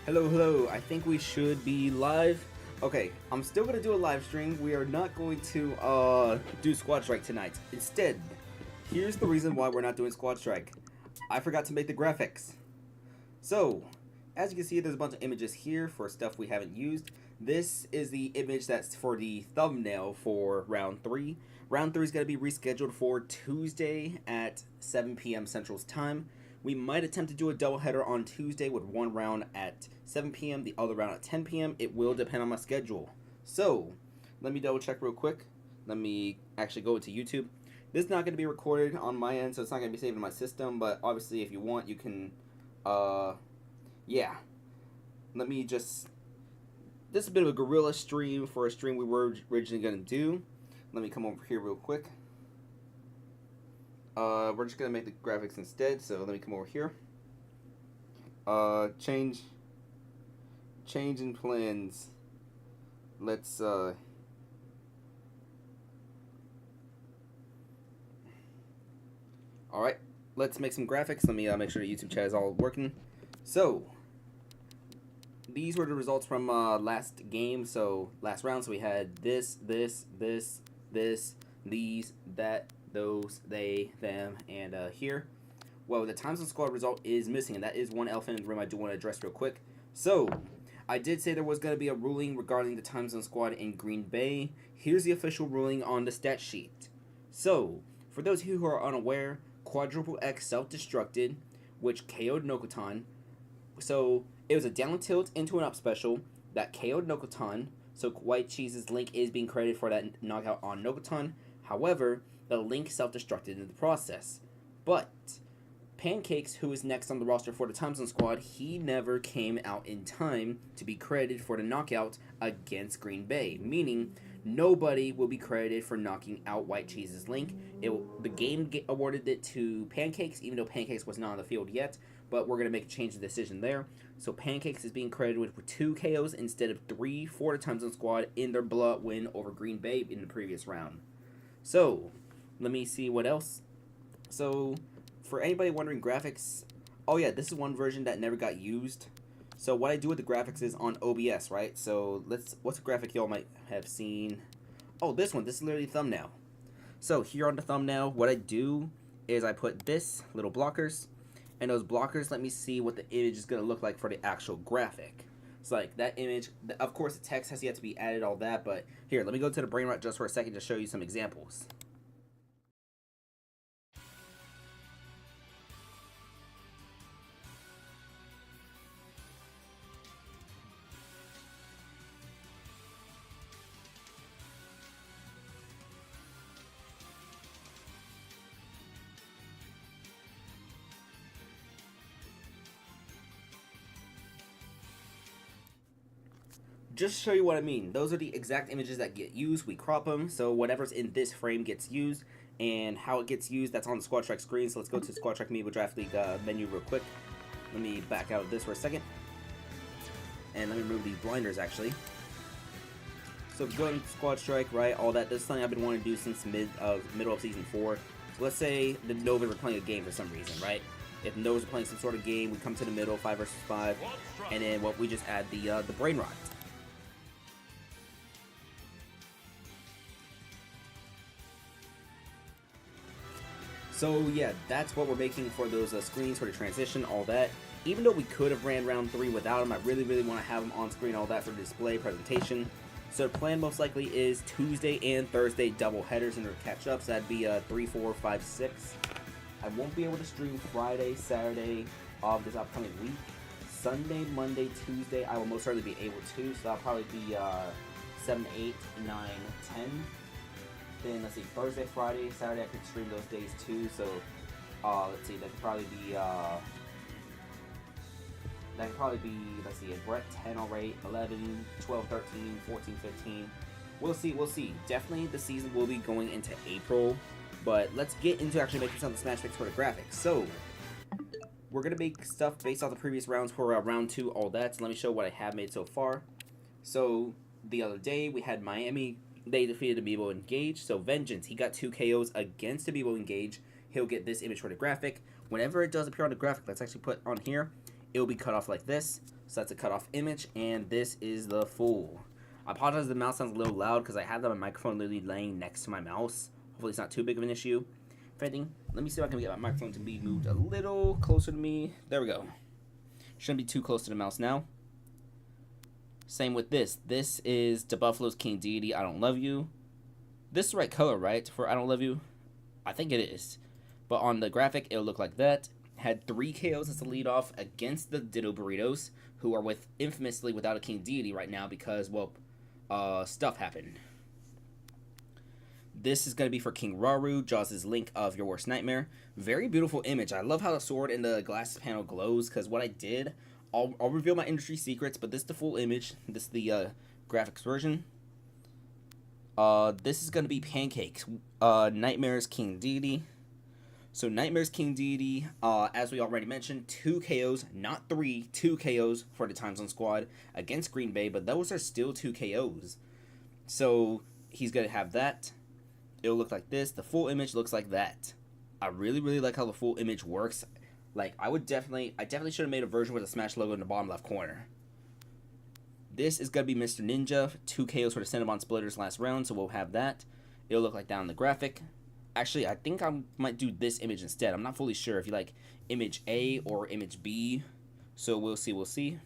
Hello. I think we should be live. Okay, I'm still gonna do a live stream. We are not going to do Squad Strike tonight. Instead, here's the reason why we're not doing Squad Strike. I forgot to make the graphics. So, as you can see, there's a bunch of images here for stuff we haven't used. This is the image that's for the thumbnail for round 3. Round 3 is going to be rescheduled for Tuesday at 7 p.m. Central Time. We might attempt to do a doubleheader on Tuesday with one round at 7 p.m., the other round at 10 p.m. It will depend on my schedule. So, let me double check real quick. Let me actually go to YouTube. This is not going to be recorded on my end, so it's not going to be saved in my system, but obviously if you want, you can, yeah. Let me just, this is a bit of a guerrilla stream for a stream we were originally going to do. Let me come over here real quick. We're just going to make the graphics instead, so let me come over here. Change in plans. Let's, alright, let's make some graphics. Let me make sure the YouTube chat is all working. So, these were the results from last game, so last round. So we had this, these, that, those, they, them, and here. Well, the Times on Squad result is missing, and that is one elephant in the room I do want to address real quick. So, I did say there was going to be a ruling regarding the Times on Squad in Green Bay. Here's the official ruling on the stat sheet. So, for those of you who are unaware, Quadruple X self-destructed, which KO'd Nokotan. So, it was a down tilt into an up special that KO'd Nokotan. So, White Cheese's Link is being credited for that knockout on Nokotan. However, the Link self-destructed in the process. But Pancakes, who is next on the roster for the Time Zone Squad, he never came out in time to be credited for the knockout against Green Bay, meaning nobody will be credited for knocking out White Cheese's Link. The game awarded it to Pancakes, even though Pancakes was not on the field yet, but we're going to make a change of decision there. So Pancakes is being credited with 2 KOs instead of 3 for the Time Zone Squad in their blowout win over Green Bay in the previous round. So, let me see what else. So, for anybody wondering graphics, oh yeah, this is one version that never got used. So what I do with the graphics is on OBS, right? So what's a graphic y'all might have seen? Oh, this one. This is literally thumbnail. So here on the thumbnail, what I do is I put this little blockers, and those blockers let me see what the image is going to look like for the actual graphic. So like that image, of course the text has yet to be added, all that, but here, let me go to the brain rot just for a second to show you some examples. Just to show you what I mean, those are the exact images that get used. We crop them, so whatever's in this frame gets used, and how it gets used, that's on the Squad Track screen. So let's go to the Squad Track Amiibo Draft League menu real quick. Let me back out of this for a second, and let me remove these blinders actually. So go into Squad Strike, right, all that. This is something I've been wanting to do since middle of Season 4. So let's say the Novas are playing a game for some reason, right? If the Novas are playing some sort of game, we come to the middle, 5 versus 5, and then we just add the brain rot. So yeah, that's what we're making for those screens for the transition, all that. Even though we could have ran round 3 without them, I really want to have them on screen, all that for display presentation. So the plan most likely is Tuesday and Thursday double headers and their catch-ups. That'd be 3, 4, 5, 6. I won't be able to stream Friday, Saturday of this upcoming week. Sunday, Monday, Tuesday, I will most certainly be able to. So that'll probably be 7, 8, 9, 10. Then let's see, Thursday, Friday, Saturday I could stream those days too. So let's see, that could probably be let's see, Brett 10 already, 11, 12, 13, 14, 15. We'll see. Definitely the season will be going into April, but let's get into actually making some of the Smash picks for the graphics. So we're gonna make stuff based off the previous rounds for round 2, all that. So let me show what I have made so far. So the other day we had Miami. They defeated Amiibo Engage. So Vengeance, he got 2 KOs against Amiibo Engage. He'll get this image for the graphic. Whenever it does appear on the graphic, let's actually put on here, it will be cut off like this. So that's a cutoff image, and this is the full. I apologize if the mouse sounds a little loud because I have my microphone literally laying next to my mouse. Hopefully it's not too big of an issue. If anything, let me see if I can get my microphone to be moved a little closer to me. There we go. Shouldn't be too close to the mouse now. Same with this. This is the Buffalo's King Deity, I Don't Love You. This is the right color, right, for I Don't Love You? I think it is. But on the graphic, it'll look like that. Had 3 KOs as a leadoff against the Ditto Burritos, who are infamously without a King Deity right now because, well, stuff happened. This is going to be for King Raru, Jaws' Link of Your Worst Nightmare. Very beautiful image. I love how the sword in the glasses panel glows, because what I did, I'll reveal my industry secrets, but this is the full image. This is the graphics version. This is going to be Pancakes, Nightmare's King Deity. So Nightmare's King Deity, as we already mentioned, 2 KOs, not 3, 2 KOs for the Time Zone Squad against Green Bay, but those are still 2 KOs. So he's going to have that. It'll look like this. The full image looks like that. I really, really like how the full image works. Like, I definitely should have made a version with a Smash logo in the bottom left corner. This is going to be Mr. Ninja, 2 KOs for the Cinnabon Splitters last round, so we'll have that. It'll look like that on the graphic. Actually, I think I might do this image instead. I'm not fully sure if you like image A or image B. So we'll see,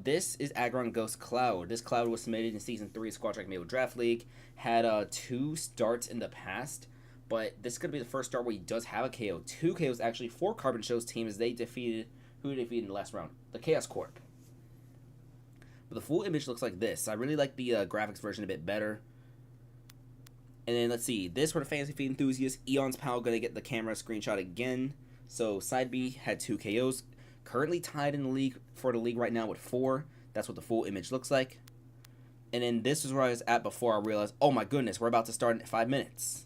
This is Aggron Ghost Cloud. This Cloud was submitted in Season 3 of Squad Track Mayo Draft League. Had 2 starts in the past. But this could be the first start where he does have a KO. 2 KOs actually for Carbon Show's team as they defeated... Who defeated in the last round? The Chaos Corp. But the full image looks like this. I really like the graphics version a bit better. And then let's see, this for the Fantasy Feed enthusiasts, Eon's Pal gonna get the camera screenshot again. So side B had 2 KOs, currently tied in the league for the league right now with 4. That's what the full image looks like. And then this is where I was at before I realized, oh my goodness, we're about to start in 5 minutes.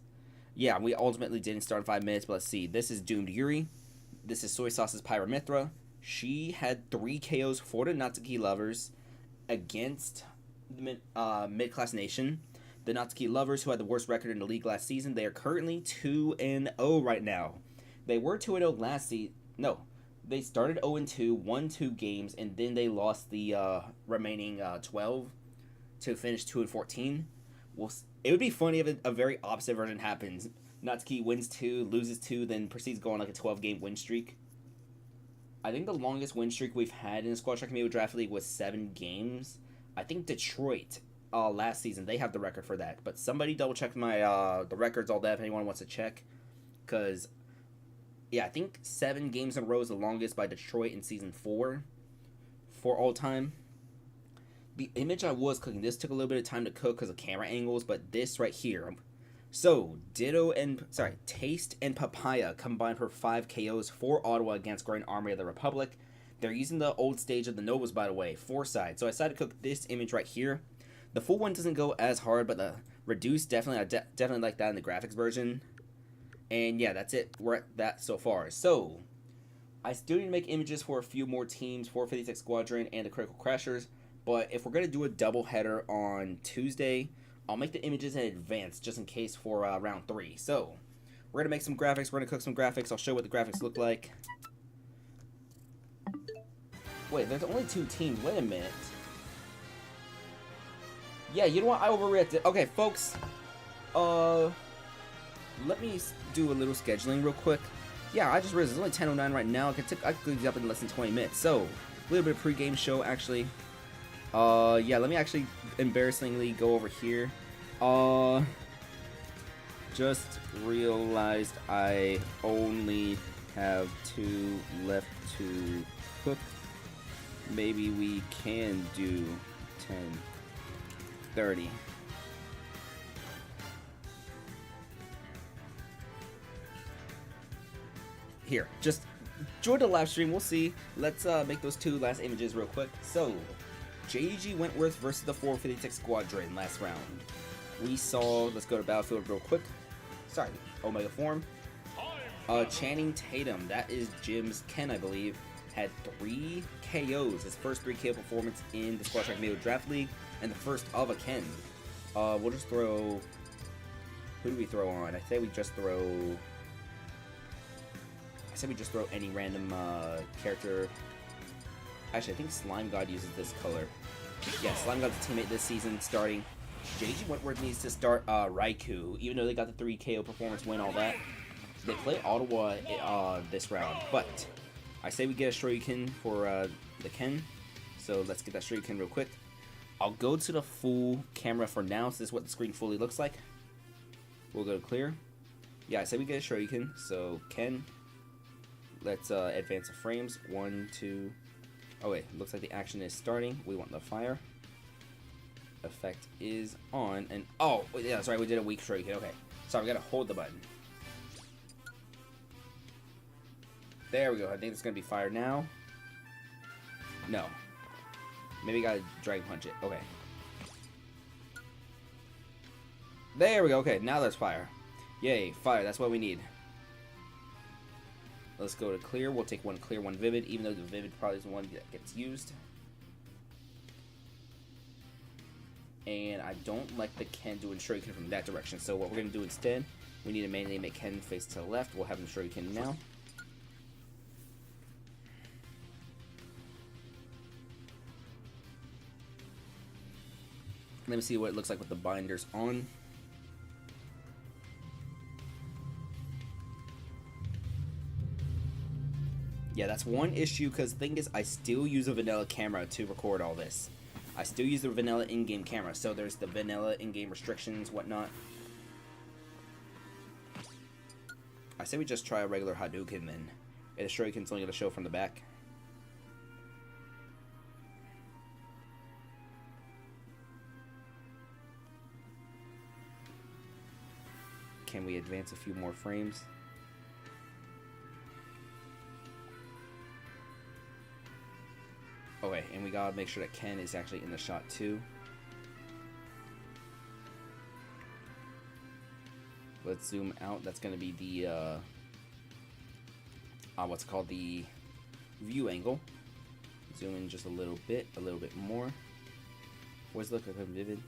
Yeah, we ultimately didn't start in 5 minutes, but let's see. This is Doomed Yuri. This is Soy Sauce's Pyramithra. She had 3 KOs for the Natsuki Lovers against the Mid-Class Nation. The Natsuki Lovers, who had the worst record in the league last season, they are currently 2-0 right now. They were 2-0 last season. No, they started 0-2, won 2 games, and then they lost the remaining 12 to finish 2-14. Well, it would be funny if a very opposite version happens. Natsuki wins 2, loses 2, then proceeds to go on like a 12-game win streak. I think the longest win streak we've had in the Squad Track Mayo Draft League was 7 games. I think Detroit... last season, they have the record for that. But somebody double check my the records, all that, if anyone wants to check. Because, yeah, I think 7 games in a row is the longest by Detroit in Season 4 for all time. The image I was cooking, this took a little bit of time to cook because of camera angles, but this right here. So, Taste and Papaya combined for 5 KOs for Ottawa against Grand Army of the Republic. They're using the old stage of the Novas, by the way, 4 sides. So I decided to cook this image right here. The full one doesn't go as hard, but the reduced definitely, I definitely like that in the graphics version. And yeah, that's it. We're at that so far. So, I still need to make images for a few more teams, 456 Squadron and the Critical Crashers. But if we're going to do a double header on Tuesday, I'll make the images in advance just in case for round 3. So, we're going to make some graphics. We're going to cook some graphics. I'll show what the graphics look like. Wait, there's only 2 teams. Wait a minute. Yeah, you know what? I overreacted. Okay, folks. Let me do a little scheduling real quick. Yeah, I just realized it's only 10:09 right now. I could do this up in less than 20 minutes. So, a little bit of pre-game show, actually. Yeah, let me actually embarrassingly go over here. Just realized I only have 2 left to cook. Maybe we can do 10:30. Here, just join the live stream. We'll see. Let's make those 2 last images real quick. So, JG Wentworth versus the 456 Squadron last round. We saw, let's go to Battlefield real quick. Sorry, Omega Form. Channing Tatum, that is Jim's Ken, I believe, had 3 KOs. His first 3 KO performance in the Squad Track Mayo Draft League, and the first of a Ken. We'll just throw... Who do we throw on? I say we just throw any random character. Actually, I think Slime God uses this color. Yeah, Slime God's teammate this season starting. JG Wentworth needs to start Raikou, even though they got the 3 KO performance win, all that. They play Ottawa this round, but I say we get a Shoryuken for the Ken. So let's get that Shoryuken real quick. I'll go to the full camera for now, so this is what the screen fully looks like. We'll go to clear. Yeah, I said we get a Shoryuken, so Ken. Let's advance the frames. 1, 2. Oh wait, looks like the action is starting. We want the fire. Effect is on, and oh yeah, that's right, we did a weak Shoryuken. Okay, sorry, we gotta hold the button. There we go. I think it's gonna be fire now. No. Maybe gotta Dragon Punch it. Okay. There we go. Okay, now there's fire. Yay, fire. That's what we need. Let's go to clear. We'll take one clear, one vivid, even though the vivid probably is the one that gets used. And I don't like the Ken doing Shoryuken from that direction. So what we're going to do instead, we need to mainly make Ken face to the left. We'll have him Shoryuken now. Let me see what it looks like with the binders on. Yeah, that's one issue, because the thing is, I still use a vanilla camera to record all this. I still use the vanilla in-game camera, so there's the vanilla in-game restrictions, whatnot. I say we just try a regular Hadouken then. And the Shoryuken's only going to show from the back. Can we advance a few more frames? Okay, and we gotta make sure that Ken is actually in the shot too. Let's zoom out. That's gonna be the what's called the view angle. Zoom in just a little bit more. Where's the look like vivid?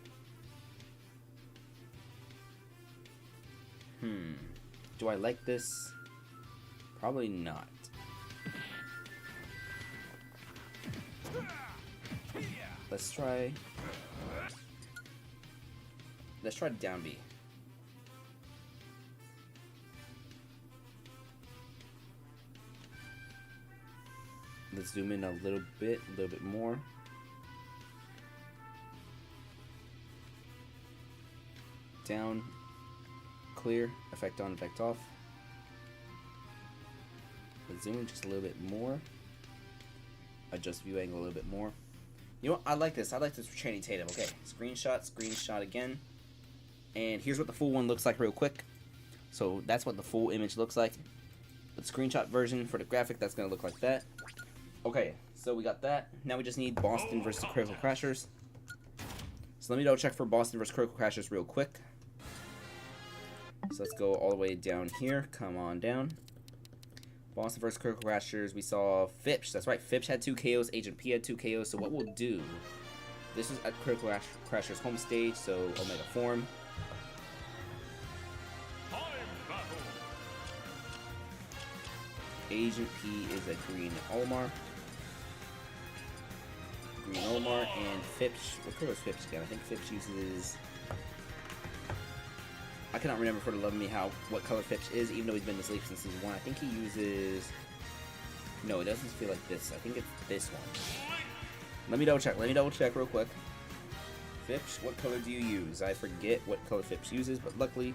Do I like this? Probably not. Let's try down B. Let's zoom in a little bit more. Down, clear, effect on, effect off. Let's zoom in just a little bit more. Adjust view angle a little bit more. You know what? I like this. I like this for Channing Tatum. Okay, screenshot again. And here's what the full one looks like real quick. So that's what the full image looks like. The screenshot version for the graphic, that's going to look like that. Okay, so we got that. Now we just need Boston versus Critical Crashers. So let me double check for Boston versus Critical Crashers real quick. So let's go all the way down here. Come on down. Boston versus Critical Crashers, we saw Fipsh. That's right, Fipsh had 2 KOs, Agent P had 2 KOs. So what we'll do, this is at Critical Crashers home stage, so Omega form. Agent P is a green Olimar. Green Olimar, and Fipsh, what color is Fipsh again? I think Fipsh uses... I cannot remember for the love of me what color Fipsh is, even though he's been in this league since season 1. I think he uses... No, it doesn't feel like this. I think it's this one. Let me double check real quick. Fipsh, what color do you use? I forget what color Fipsh uses, but luckily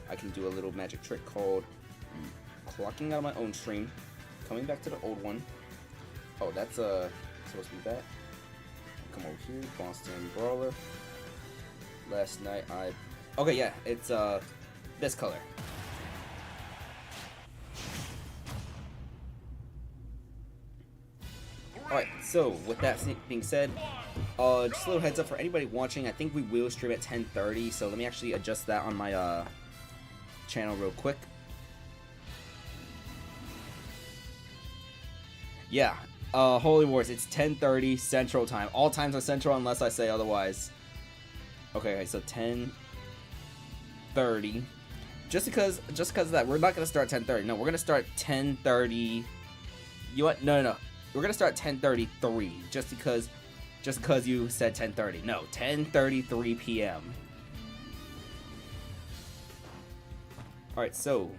I can do a little magic trick called clocking out of my own stream, coming back to the old one. Oh, that's supposed to be that. Come over here, Boston Brawler. Last night I... Okay, yeah, it's this color. Alright, so with that being said, just a little heads up for anybody watching, I think we will stream at 10:30, so let me actually adjust that on my channel real quick. Yeah, Holy Wars, it's 10:30 Central Time. All times are Central unless I say otherwise. Okay, so 10:30. Just because of that, we're not gonna start 10:30. No, we're gonna start 10:30. You what? No. we're gonna start 10:33 just because you said 10:30. No, 10:33 p.m. All right, so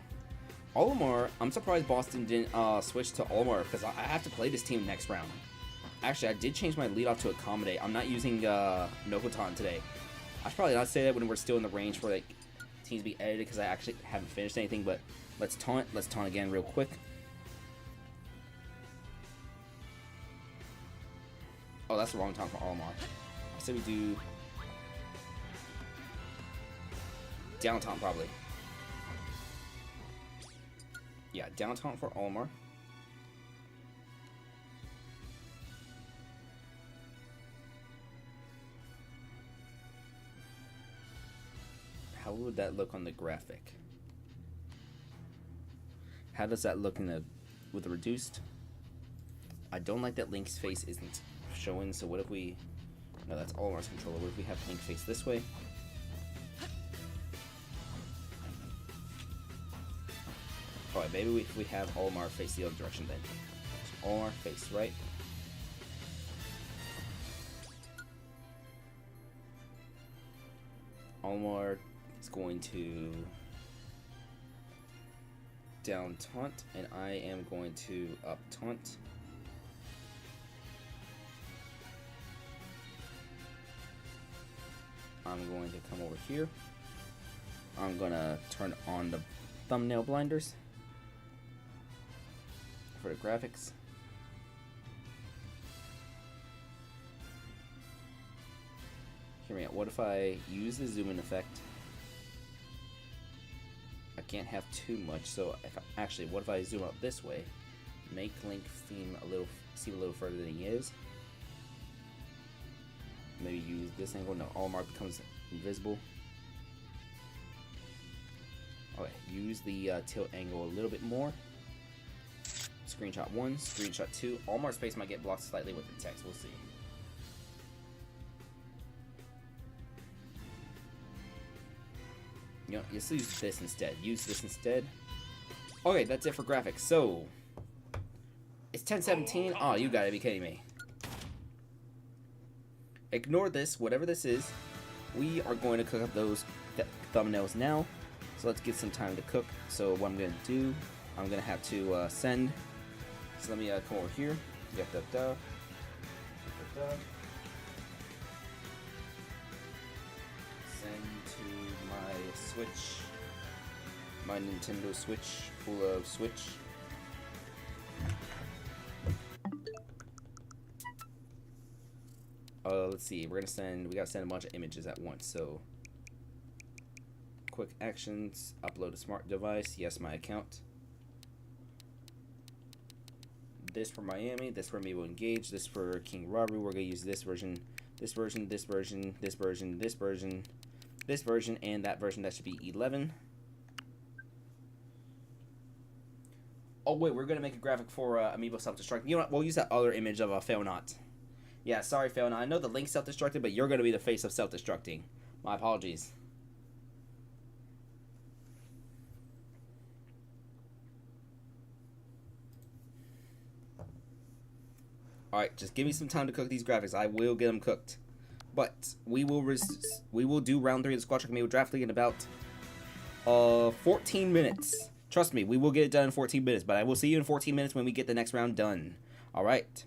Olimar. I'm surprised Boston didn't switch to Olimar because I have to play this team next round. Actually, I did change my leadoff to accommodate. I'm not using Nokotan today. I should probably not say that when we're still in the range for like teams to be edited because I actually haven't finished anything. But let's taunt. Let's taunt again real quick. Oh, that's the wrong time for Olimar. I said we do down taunt probably. Yeah, down taunt for Olimar. How would that look on the graphic? How does that look in the with the reduced? I don't like that Link's face isn't showing, so what if we... No, that's Olimar's controller. What if we have Link face this way? Alright, maybe if we have Olimar face the other direction then. So Olimar face right. Olimar is going to down taunt, and I am going to up taunt. I'm going to come over here. I'm going to turn on the thumbnail blinders for the graphics. Hear me out. What if I use the zoom in effect? I can't have too much, so if I, actually, what if I zoom out this way? Make Link seem a little further than he is. Maybe use this angle. No, Olimar becomes invisible. Okay, use the tilt angle a little bit more. Screenshot 1, screenshot 2. Olimar's face might get blocked slightly with the text. We'll see. You know, just use this instead. Use this instead. Okay, that's it for graphics. So, it's 10:17. Oh, you gotta be kidding me. Ignore this, whatever this is. We are going to cook up those thumbnails now. So let's get some time to cook. So what I'm going to do, I'm going to have to send. So let me come over here. Send to my Switch. My Nintendo Switch full of Switch. Let's see. We're gonna send. We gotta send a bunch of images at once. So, quick actions. Upload a smart device. Yes, my account. This for Miami. This for Amiibo Engage. This for King Robbery. We're gonna use this version. This version. This version. This version. This version. This version and that version. That should be 11. Oh wait, we're gonna make a graphic for Amiibo Self-Destruct. You know what? We'll use that other image of Failnaught. Yeah, sorry, Failnaught. I know the Link self-destructed, but you're gonna be the face of self-destructing. My apologies. Alright, just give me some time to cook these graphics. I will get them cooked. But we will do round 3 of the Squad Truck Amiibo Draft League in about 14 minutes. Trust me, we will get it done in 14 minutes, but I will see you in 14 minutes when we get the next round done. Alright.